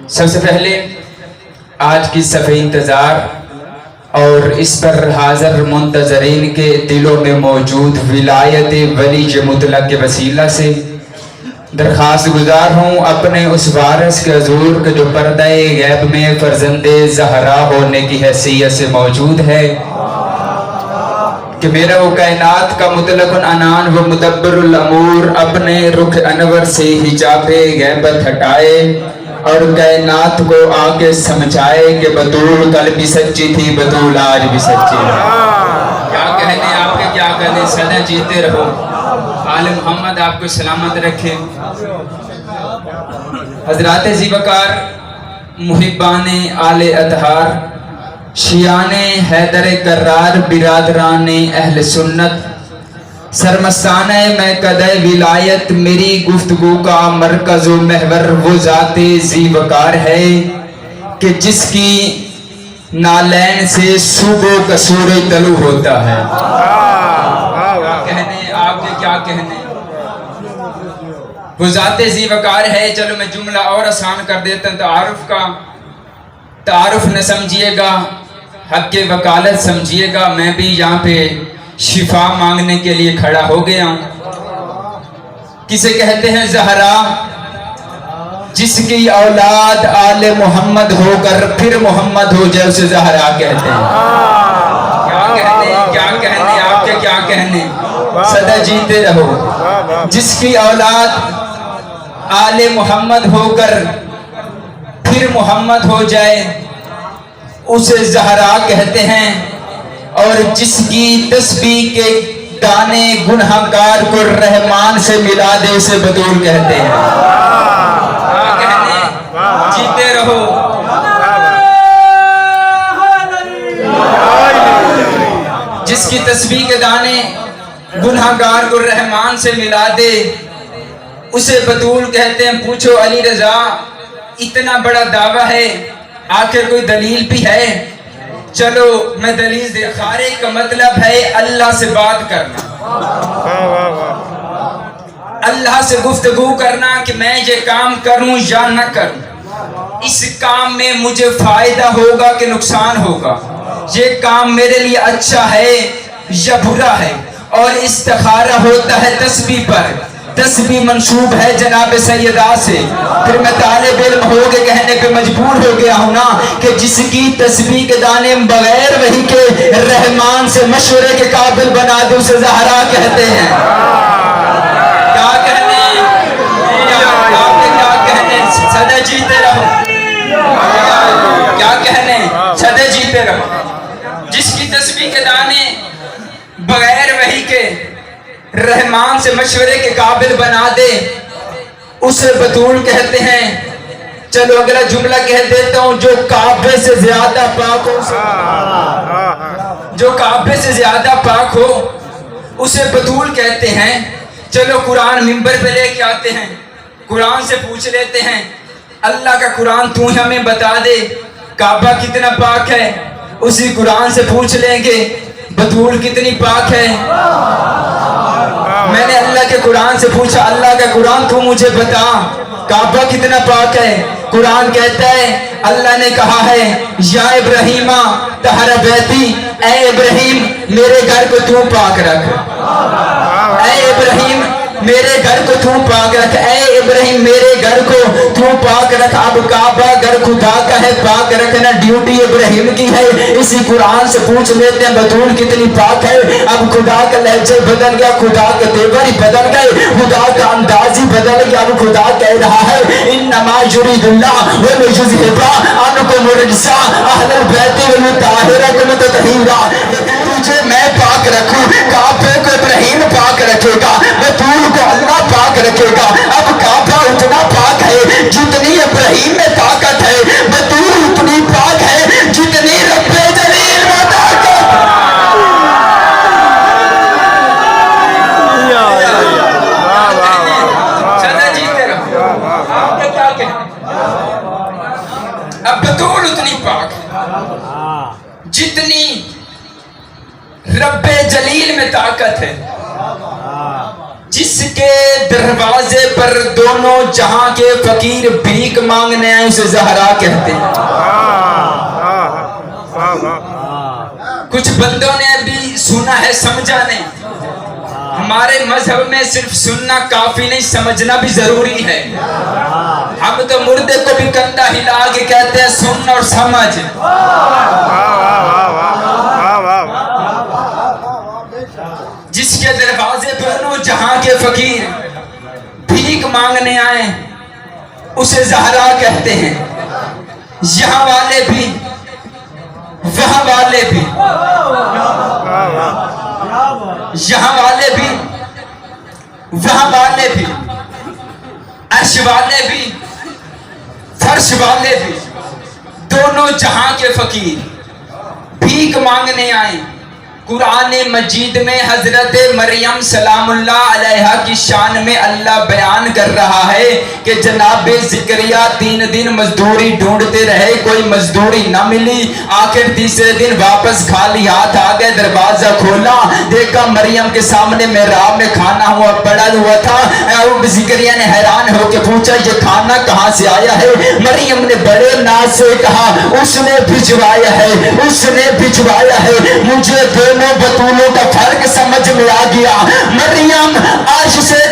سب سے پہلے آج کی صفحہ انتظار اور اس پر حاضر منتظرین کے دلوں میں موجود ولایت ولی مطلق کے وسیلہ سے درخواست گزار ہوں اپنے اس وارث کے حضور کے جو پردہ غیب میں فرزند زہرا ہونے کی حیثیت سے موجود ہے کہ میرا وہ کائنات کا مطلق عنان و مدبر الامور اپنے رخ انور سے حجاب غیبت ہٹائے اور کائنات کو آگے سمجھائے کہ بطول کل بھی سچی تھی، بطول آج بھی سچی ہے۔ کیا کہنے آپ کے، کیا کہنے، سدا جیتے رہو۔ آل محمد آپ کو سلامت رکھے۔ حضرات ذیوقار، محبان آل اطہار، شیعان حیدر کرار، برادران اہل سنت، سرمستانہ میں قدع ولایت، میری گفتگو کا مرکز و محور وہ ذات ذیوقار ہے کہ جس کی نالین سے صبح کا سورج طلوع ہوتا ہے۔ کہنے آپ کے، کیا کہنے، وہ ذات ذیوقار ہے۔ چلو میں جملہ اور آسان کر دیتا ہوں، تعارف کا۔ تعارف نہ سمجھیے گا، حق کے وکالت سمجھیے گا۔ میں بھی یہاں پہ شفا مانگنے کے لیے کھڑا ہو گیا ہوں۔ کسے کہتے ہیں زہرا؟ جس کی اولاد آل محمد ہو کر پھر محمد ہو جائے اسے زہرا کہتے ہیں۔ کیا کہنے، کیا کہنے آپ کے، کیا کہنے، سدا جیتے رہو۔ جس کی اولاد آل محمد ہو کر پھر محمد ہو جائے اسے زہرا کہتے ہیں، اور جس کی تسبیح کے دانے گنہگار کو رحمان سے ملا دے اسے بطول کہتے ہیں۔ کہنے جیتے رہو۔ جس کی تسبیح کے دانے گنہگار کو رحمان سے ملا دے اسے بطول کہتے ہیں۔ پوچھو علی رضا، اتنا بڑا دعویٰ ہے، آخر کوئی دلیل بھی ہے؟ چلو میں دلیل دے۔ خارے کا مطلب ہے اللہ سے بات کرنا، اللہ سے گفتگو کرنا کہ میں یہ کام کروں یا نہ کروں، اس کام میں مجھے فائدہ ہوگا کہ نقصان ہوگا، یہ کام میرے لیے اچھا ہے یا برا ہے۔ اور استخارہ ہوتا ہے تسبیح پر، تسبیح منسوب ہے جناب سیدہ سے۔ پھر میں طالب علم ہو کے کہنے پہ مجبور ہو گیا ہوں نا کہ جس کی تسبیح کے دانے بغیر وہی کے رحمان سے مشورے کے قابل بنا دے اسے زہرا کہتے ہیں۔ کیا کہنے، کیا کہنے، سدا جیتے رہو۔ کیا کہنے، سدا جیتے رہو۔ جس کی تسبیح کے دانے بغیر وہی کے رحمان سے مشورے کے قابل بنا دے اسے بطول کہتے ہیں۔ چلو اگلا جملہ کہہ دیتا ہوں، جو کعبے سے زیادہ پاک ہو، جو کعبے سے زیادہ پاک ہو اسے بطول کہتے ہیں۔ چلو قرآن منبر پہ لے کے آتے ہیں، قرآن سے پوچھ لیتے ہیں، اللہ کا قرآن تو ہمیں بتا دے کعبہ کتنا پاک ہے، اسی قرآن سے پوچھ لیں گے بطول کتنی پاک ہے۔ میں نے اللہ کے قرآن سے پوچھا، اللہ کا قرآن تو مجھے بتا کعبہ کتنا پاک ہے۔ قرآن کہتا ہے، اللہ نے کہا ہے یا ابراہیم طہر بیتی، اے ابراہیم میرے گھر کو تو پاک رکھ، اے ابراہیم میرے گھر کو تو پاک رکھ، اے ابراہیم میرے گھر کو تو پاک رکھ۔ اب کعبہ گھر خدا کا ہے، پاک رکھنا ڈیوٹی ابراہیم کی ہے۔ اسی قرآن سے پوچھ لیتے ہیں بطول کتنی پاک ہے۔ اب خدا کا لہجہ بدل گیا، خدا کے تیور ہی بدل گئے، خدا کا انداز ہی بدل گیا۔ اب خدا کہہ رہا ہے انما یرید اللہ ولیذھب عنکم الرجس اہل البیت والطاہرین تطہیرا۔ تجھے میں پاک رکھوں، کعبے کو ابراہیم پاک رکھے گا، بطول کو اللہ پاک رکھے گا۔ اب کعبہ اتنا پاک ہے جتنی ابراہیم میں طاقت ہے، بطول اتنی پاک ہے جتنی رب جلیل میں طاقت۔ سدا جیتے رہو۔ آپ کے کیا کہتے، اب بطول اتنی پاک ہے جتنی رب جلیل میں طاقت ہے، جس کے دروازے پر دونوں جہاں کے فقیر بھیک مانگنے آئے اسے زہرا کہتے ہیں. کچھ بندوں نے ابھی سنا ہے سمجھا نہیں. ہمارے مذہب میں صرف سننا کافی نہیں سمجھنا بھی ضروری ہے. ہم تو مردے کو بھی کندھا ہلا کے کہتے ہیں سن اور سمجھ. جس کے دروازے پر دونوں جہاں کے فقیر بھیک مانگنے آئے اسے زہرا کہتے ہیں. یہاں والے بھی وہاں والے بھی، یہاں والے بھی وہاں والے بھی، عرش والے بھی فرش والے بھی، دونوں جہاں کے فقیر بھیک مانگنے آئے. قرآن مجید میں حضرت مریم سلام اللہ علیہا کی شان میں اللہ بیان کر رہا ہے کہ جناب زکریا 3 دن مزدوری ڈھونڈتے رہے، کوئی مزدوری نہ ملی. آخر تیسرے دن واپس خالی ہاتھ آ گئے. دروازہ کھولا، دیکھا مریم کے سامنے محراب میں کھانا ہوا پڑا ہوا تھا. زکریا نے حیران ہو کے پوچھا یہ کھانا کہاں سے آیا ہے؟ مریم نے بڑے ناز سے کہا اس نے بھجوایا ہے، اس نے بھجوایا ہے. مجھے دونوں بطولوں کا فرق سمجھ میں آ گیا. مریم عرش سے